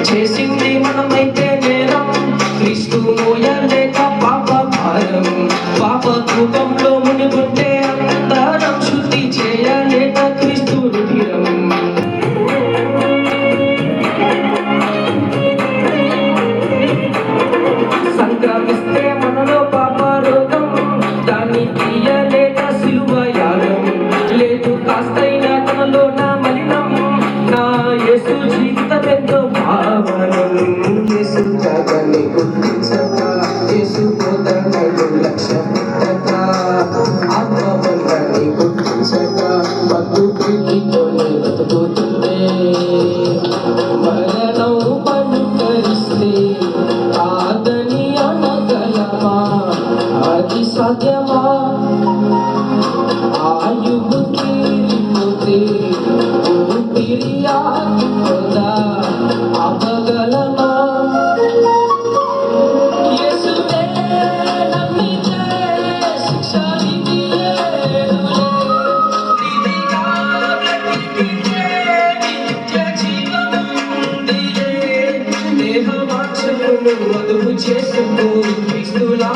చేసింది మనమైతే నేరం, క్రీస్తు మోయలేక పాప భారం, పాప కూపంలో మునిగుంటే అందరం శుద్ధి చేయలేక క్రీస్తు రుధిరం. సంక్రమిస్తే మనలో పాప రోగం, దాన్ని తీయలేక సిలువ యాగం, లేదు కాస్తైనా తనలో నా మలినం, నా యేసు జీవితమెంతో భావనం. యేసు త్యాగాన్ని గుర్తించక, యేసు బోధనలు లక్ష్య పెట్టక, ఆత్మబంధాన్ని గుర్తించక బంధు ప్రీతితోనే బతుకుతుందే. మరణం పలుకరిస్తే కాదని అనగలమా, అది సాధ్యమా? ఆయువు తీరిపోతే ఊపిరి ఆగిపోదా, ఆపగలమా? యేసునే నమ్మితే శిక్ష విధి లేదులే, విధిగా బ్రతికితే నిత్య జీవముందిలే. దేహ వాంఛలను అదుపు చేసుకో, క్రీస్తులా